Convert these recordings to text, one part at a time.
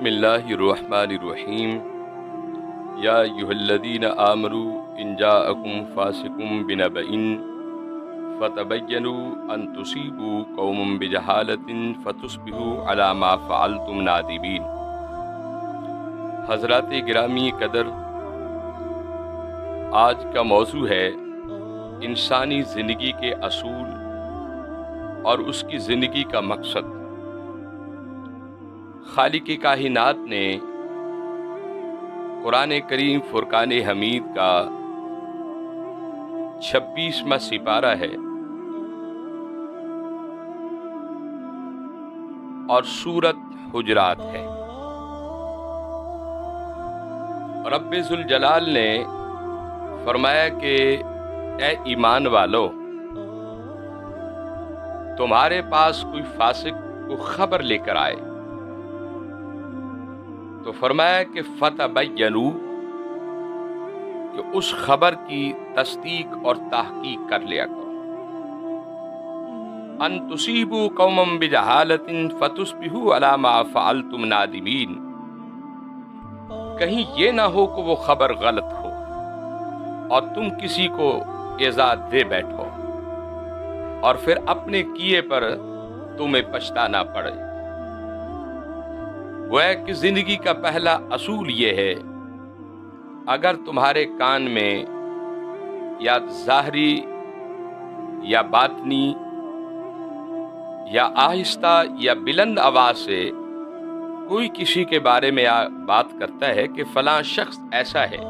بسم اللہ الرحمن الرحیم یا ایھا الذین آمنوا ان جاءکم فاسق بنبأ فتبینوا ان تصیبوا قوما بجہالۃ فتصبحوا علی ما فعلتم نادمین۔ حضرات گرامی قدر، آج کا موضوع ہے انسانی زندگی کے اصول اور اس کی زندگی کا مقصد۔ خالق کائنات نے قرآن کریم فرقان حمید کا 26واں سپارہ ہے اور سورۃ حجرات ہے۔ رب ذوالجلال نے فرمایا کہ اے ایمان والو، تمہارے پاس کوئی فاسق کو خبر لے کر آئے تو فرمایا کہ فتبینوا، کہ اس خبر کی تصدیق اور تحقیق کر لیا کرو۔ ان تصیبوا قوما بجہالۃ فتصبحوا علی ما فعلتم نادمین، کہیں یہ نہ ہو کہ وہ خبر غلط ہو اور تم کسی کو ایذا دے بیٹھو اور پھر اپنے کیے پر تمہیں پچھتانا پڑے۔ گویا کہ زندگی کا پہلا اصول یہ ہے، اگر تمہارے کان میں یا ظاہری یا باطنی یا آہستہ یا بلند آواز سے کوئی کسی کے بارے میں بات کرتا ہے کہ فلاں شخص ایسا ہے،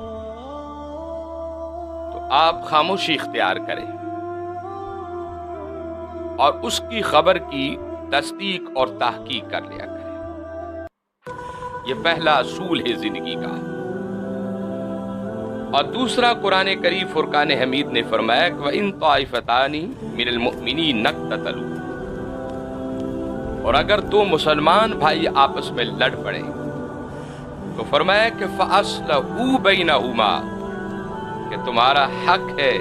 تو آپ خاموشی اختیار کریں اور اس کی خبر کی تصدیق اور تحقیق کر لیا کریں۔ یہ پہلا اصول ہے زندگی کا۔ اور دوسرا، قرآن کریم فرقان حمید نے فرمایا کہ وَإِن طَائِفَتَانِ مِنَ الْمُؤْمِنِينَ اقْتَتَلُوا، اور اگر دو مسلمان بھائی آپس میں لڑ پڑیں تو فرمایا کہ فَأَصْلِحُوا بَيْنَهُمَا، کہ تمہارا حق ہے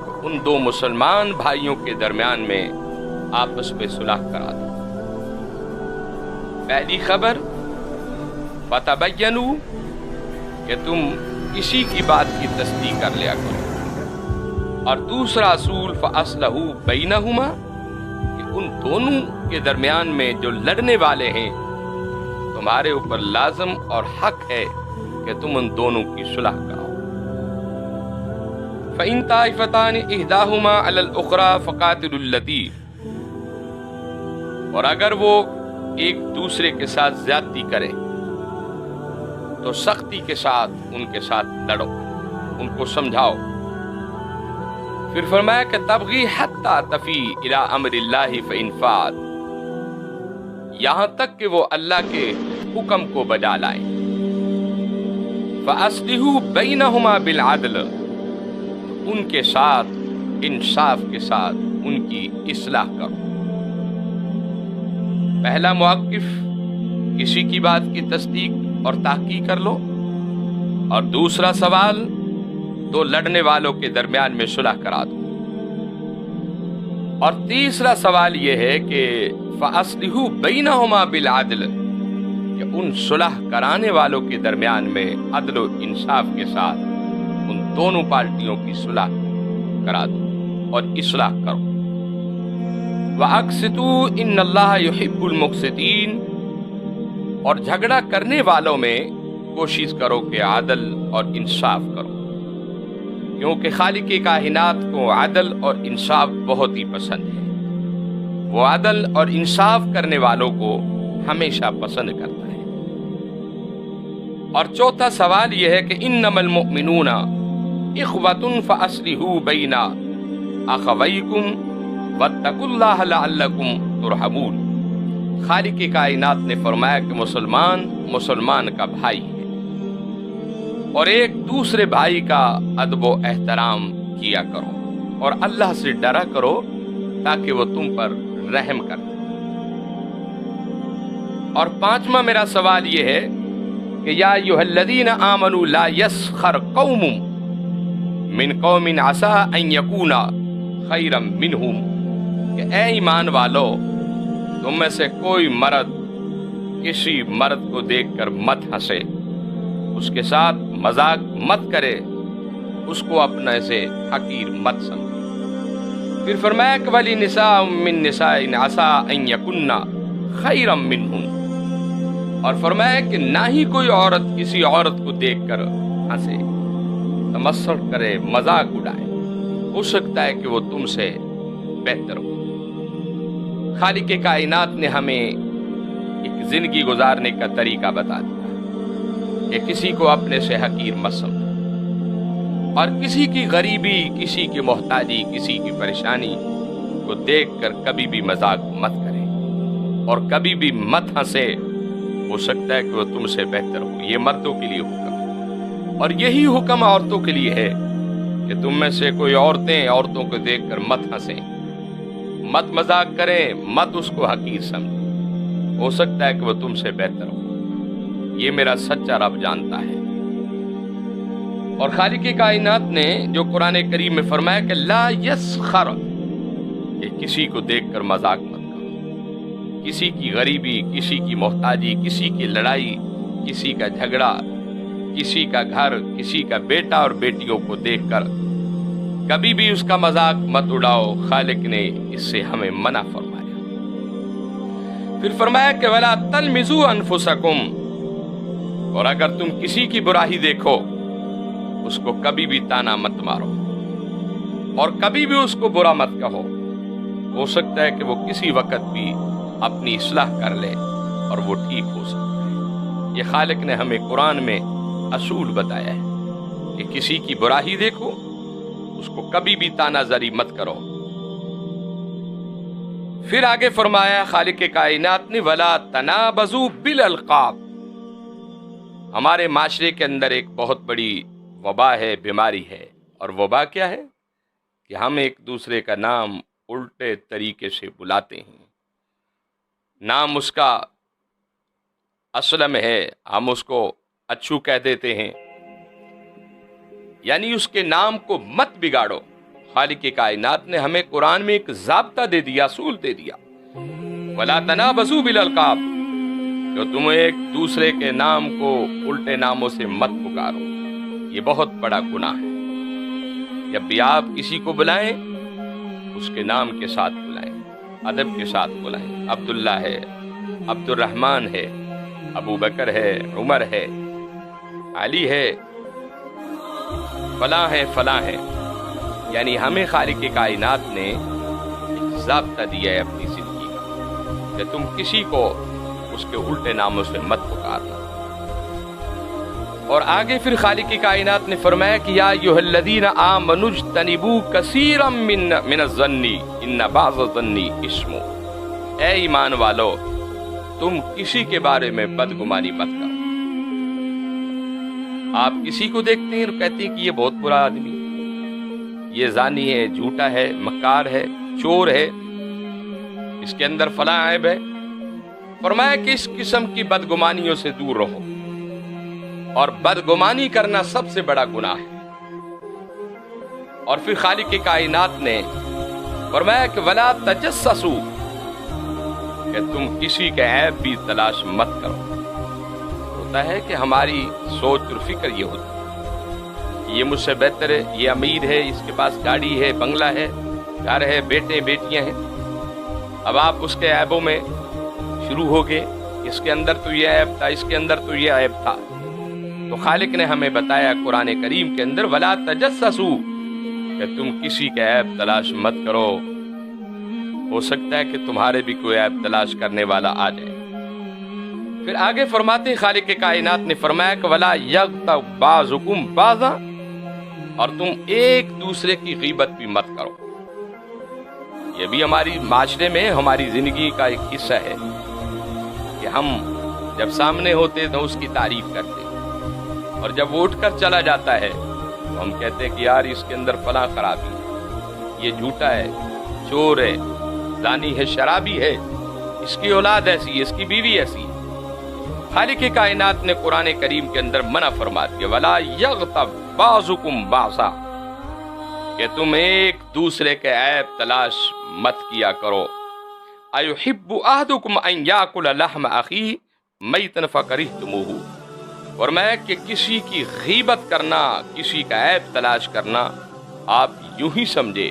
کہ ان دو مسلمان بھائیوں کے درمیان میں آپس میں صلح کرا دو۔ پہلی خبر فتبینوا، کہ تم کسی کی بات کی تصدیق کر لیا کرو، اور دوسرا اصول فاصلحوا بینہما، کہ ان دونوں کے درمیان میں جو لڑنے والے ہیں تمہارے اوپر لازم اور حق ہے کہ تم ان دونوں کی صلح کراؤ۔ فإن طائفتان احداہما علی الاخری فقاتلوا التی، اور اگر وہ ایک دوسرے کے ساتھ زیادتی کریں تو سختی کے ساتھ ان کے ساتھ لڑو، ان کو سمجھاؤ۔ پھر فرمایا کہ تبغی حتی تفی الی امر اللہ فإن فات، یہاں تک کہ وہ اللہ کے حکم کو بجا لائیں۔ فأصلحوا بینہما بالعدل، ان کے ساتھ انصاف کے ساتھ ان کی اصلاح کرو۔ پہلا موقف، کسی کی بات کی تصدیق اور تحقیق کر لو، اور دوسرا سوال، دو لڑنے والوں کے درمیان میں صلح کرا دو، اور تیسرا سوال یہ ہے کہ فَأَصْلِحُوا بَيْنَهُمَا بِالْعَدْلِ، کہ ان صلح کرانے والوں کے درمیان میں عدل و انصاف کے ساتھ ان دونوں پارٹیوں کی صلح کرا دو اور اصلاح کرو۔ وَأَقْسِطُوا إِنَّ اللَّهَ يُحِبُّ الْمُقْسِطِينَ، اور جھگڑا کرنے والوں میں کوشش کرو کہ عدل اور انصاف کرو، کیونکہ خالق کائنات کو عدل اور انصاف بہت ہی پسند ہے۔ وہ عدل اور انصاف کرنے والوں کو ہمیشہ پسند کرتا ہے۔ اور چوتھا سوال یہ ہے کہ انما المؤمنون اخوة فاصلحوا بین اخویکم واتقوا اللہ لعلکم ترحمون۔ خالق کائنات نے فرمایا کہ مسلمان کا بھائی ہے، اور ایک دوسرے بھائی کا ادب و احترام کیا کرو اور اللہ سے ڈرا کرو تاکہ وہ تم پر رحم کر دے۔ اور پانچواں میرا سوال یہ ہے کہ یا ایھا الذین آمنوا لا یسخر قوم من قوم عسى ان یکونا خیرا منہم، کہ اے ایمان والو، تم میں سے کوئی مرد किसी मर्द को देखकर मत हंसे, उसके साथ मजाक मत करे, उसको अपने से हकीर मत समझे। फिर फरमाया कि वली निसा मिन निसाइन असा अन यकुन्ना खैरम मिनहुन, और फरमाया कि ना ही कोई औरत किसी औरत को देखकर हंसे, तमस्सुक करे, मजाक उड़ाए, हो सकता है कि वो तुमसे बेहतर हो। खालिक कायनात ने हमें एक जिंदगी गुजारने का तरीका बता दिया कि किसी को अपने से हकीर मत समझो, और किसी की गरीबी, किसी की मोहताजी, किसी की परेशानी को देखकर कभी भी मजाक मत करें और कभी भी मत हंसे, हो सकता है कि वो तुमसे बेहतर हो। ये मर्दों के लिए हुक्म है, और यही हुक्म औरतों के लिए है कि तुम में से कोई औरतों को देखकर मत हंसे, मत मजाक करें, मत उसको हकीर समझें, हो सकता है कि वो तुमसे बेहतर हो। ये मेरा सच्चा रब जानता है। और खालिक कायनात ने जो कुरान करीम में फरमाया कि ला यस्खर, कि किसी को देखकर मजाक मत करो, किसी की गरीबी, किसी की मोहताजी, किसी की लड़ाई, किसी का झगड़ा, किसी का घर, किसी का बेटा और बेटियों को देखकर कभी भी उसका मजाक मत उड़ाओ। खालिक ने इससे हमें मना फरमाया। फिर फरमाया कि वला तलमिजू अनफुसकुम, और अगर तुम किसी की बुराई देखो उसको कभी भी ताना मत मारो और कभी भी उसको बुरा मत कहो, हो सकता है कि वो किसी वक्त भी अपनी इस्लाह कर ले और वो ठीक हो सकता है। ये खालिक ने हमें कुरान में असूल बताया है कि किसी की बुराई देखो, उसको कभी भी तानाजरी मत करो। फिर आगे फरमाया खालिक कायनात ने वला तनाबजू बिल अलकाब। हमारे माशरे के अंदर एक बहुत बड़ी वबा है, बीमारी है, और वबा क्या है कि हम एक दूसरे का नाम उल्टे तरीके से बुलाते हैं। नाम उसका असलम है, हम उसको अच्छू कह देते हैं, यानी उसके नाम को मत बिगाड़ो। खालिक कायनात ने हमें कुरान में एक ज़ाब्ता दे दिया, असूल दे दिया, वला तनाबजू बिल अलकाब, जो तुम एक दूसरे के नाम को उल्टे नामों से मत पुकारो। ये बहुत बड़ा गुनाह है। जब भी आप किसी को बुलाएं उसके नाम के साथ बुलाएं, अदब के साथ बुलाएं। अब्दुल्ला है, अब्दुर्रहमान है, अबू बकर है, उमर है, अली है, फलां है, फलां है। यानी हमें खालिक कायनात ने ज़ाब्ता दिया है अपनी जिंदगी का कि तुम किसी को उसके उल्टे नामों से मत पुकारना। और आगे फिर खालिक कायनात ने फरमाया कि या अय्युहल्लज़ीना आमनुज्तनिबू कसीरम मिनज़्ज़न्नी इन्न बाज़-ज़न्नी इस्मु। ऐ ईमान वालो, तुम किसी के बारे में बदगुमानी मत करो। आप किसी को देखते हैं और कहते हैं कि ये बहुत बुरा आदमी, ये जानी है, झूठा है, मक्कार है, चोर है, इसके अंदर फलां ऐब है। फरमाया कि इस किस्म की बदगुमानियों से दूर रहो, और बदगुमानी करना सबसे बड़ा गुनाह है। और फिर खालिक कायनात ने फरमाया कि वला तजस्ससू, कि तुम किसी के ऐब भी तलाश मत करो। होता है कि हमारी सोच और फिक्र ये होती है, ये मुझसे बेहतर है, ये अमीर है, इसके पास गाड़ी है, बंगला है, घर है, बेटे बेटियां हैं। अब आप उसके ऐबों में शुरू हो गए, इसके अंदर तो ये ऐब था, इसके अंदर तो ये ऐब था। तो खालिक ने हमें बताया कुरान करीम के अंदर वला तजस्ससू, कि तुम किसी के ऐब तलाश मत करो, हो सकता है कि तुम्हारे भी कोई ऐब तलाश करने वाला आ जाए। फिर आगे फरमाते खालिक कायनात ने फरमाया कि वला यग़्तब बाज़ुकुम बाज़ा, और तुम एक दूसरे की गीबत भी मत करो। ये भी हमारी माशरे में हमारी जिंदगी का एक हिस्सा है कि हम जब सामने होते तो उसकी तारीफ करते, और जब वो उठकर चला जाता है तो हम कहते हैं कि यार इसके अंदर फलां खराबी, ये झूठा है, चोर है, जानी है, शराबी है, इसकी औलाद ऐसी है, इसकी बीवी ऐसी है। खालिक कायनात ने कुरान करीम के अंदर मना फरमा दिया वला यग़्तब बाज़ुकुम बाज़ा, कि तुम एक दूसरे के ऐब तलाश मत किया करो। अयुहिब्बु अहदुकुम अन याकुल लहम अखीह मैतन फकरिहतमुहु, और मैं कि किसी की गीबत करना, किसी का ऐब तलाश करना आप यूं ही समझे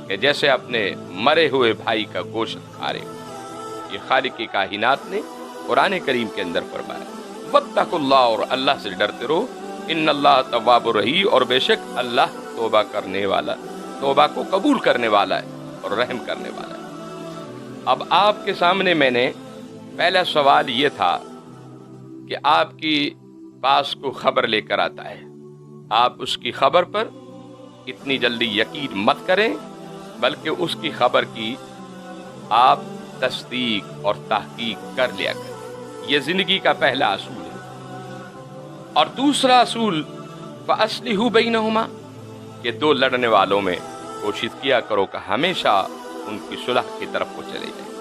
कि जैसे अपने मरे हुए भाई का गोश्त खा रहे हो। ये खालिक काहिनात ने कुरान करीम के अंदर फरमाया, वत्तकुल्लाह, और अल्लाह से डरते रहो, इन्नल्लाह तव्वाबुर रहीम, और बेशक अल्लाह तौबा करने वाला, तौबा को कबूल करने वाला है और रहम करने वाला है। अब आपके सामने मैंने पहला सवाल ये था कि आपकी पास को खबर लेकर आता है, आप उसकी खबर पर इतनी जल्दी यकीन मत करें, बल्कि उसकी खबर की आप तस्दीक और तहकीक कर लिया करें। यह जिंदगी का पहला असूल है। और दूसरा असूल फ़अस्लिहू बैनहुमा, कि दो लड़ने वालों में कोशिश किया करो कि हमेशा उनकी सुलह की तरफ वो चले जाए।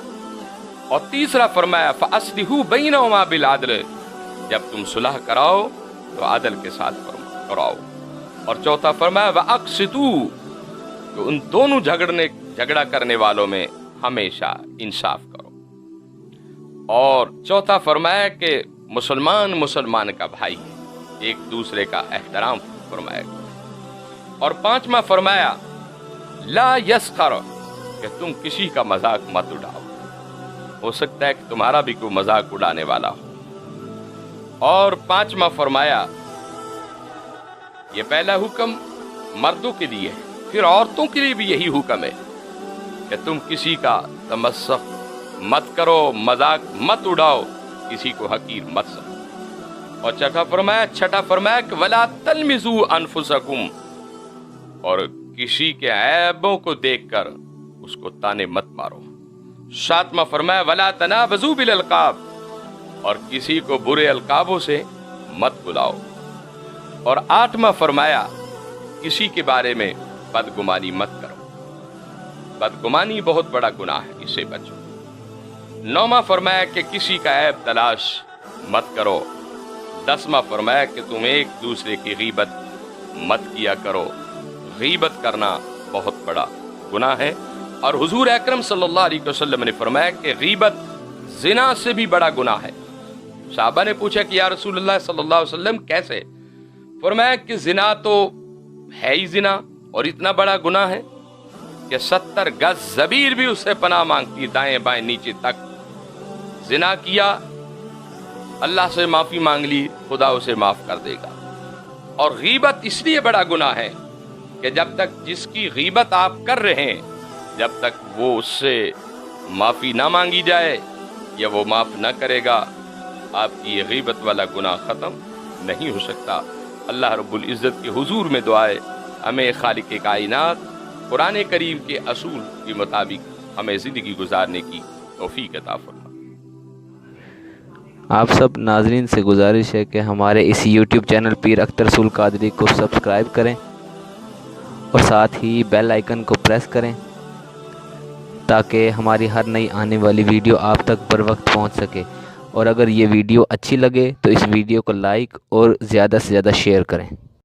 और तीसरा फरमाया फ़अस्लिहू बैनहुमा बिल अदल, जब तुम सुलह कराओ तो अदल के साथ कराओ। और चौथा फरमाया वअक़सितू, तो उन दोनों झगड़ा करने वालों में हमेशा इंसाफ करो। और चौथा फरमाया कि मुसलमान का भाई है, एक दूसरे का एहतराम फरमाया। और पांचवा फरमाया ला यस्खर, कि तुम किसी का मजाक मत उड़ाओ, हो सकता है कि तुम्हारा भी कोई मजाक उड़ाने वाला हो। और पांचवा फरमाया, ये पहला हुक्म मर्दों के लिए है, फिर औरतों के लिए भी यही हुक्म है कि तुम किसी का तमस्सख मत करो, मजाक मत उड़ाओ, किसी को हकीर मत समझो। और छठा फरमाया कि वला तलमिजू अनफुसकुम, और किसी के ऐबों को देखकर उसको ताने मत मारो। सातवां फरमाया वला तनाबजू बिल अलकाब, और किसी को बुरे अलकाबों से मत बुलाओ। और आठवां फरमाया किसी के बारे में बदगुमानी मत करो, बदगुमानी बहुत बड़ा गुनाह है, इससे बचो। नौवां फरमाया कि किसी का ऐब तलाश मत करो। 10वां फरमाया कि तुम एक दूसरे की गीबत मत किया करो, गीबत करना बहुत बड़ा गुनाह है। और हुजूर अकरम सल्लल्लाहु अलैहि वसल्लम ने फरमाया कि गीबत जिना से भी बड़ा गुनाह है। साहबा ने पूछा कि या रसूलुल्लाह सल्लल्लाहु अलैहि वसल्लम कैसे? फरमाया कि जिना तो है ही जिना, और इतना बड़ा गुनाह है कि 70 गज ज़बीर भी उससे पनाह मांगती, दाएं बाएं नीचे तक। जिना किया, अल्लाह से माफी मांग ली, खुदा उसे माफ कर देगा। और गीबत इसलिए बड़ा गुनाह है कि जब तक जिसकी गीबत आप कर रहे हैं, जब तक वो उससे माफी ना मांगी जाए या वो माफ ना करेगा, आपकी ये गीबत वाला गुनाह ख़त्म नहीं हो सकता। अल्लाह रब्बुल इज़्ज़त के हुजूर में दुआए हमें खालिक कायनात कुरान करीम के असूल के मुताबिक हमें ज़िंदगी गुजारने की तौफीक अता फरमा। आप सब नाज़रीन से गुजारिश है कि हमारे इस YouTube चैनल पीर अख्तर रसूल कादरी को सब्सक्राइब करें और साथ ही बेल आइकन को प्रेस करें ताकि हमारी हर नई आने वाली वीडियो आप तक बर वक्त पहुँच सके। और अगर ये वीडियो अच्छी लगे तो इस वीडियो को लाइक और ज़्यादा से ज़्यादा शेयर करें।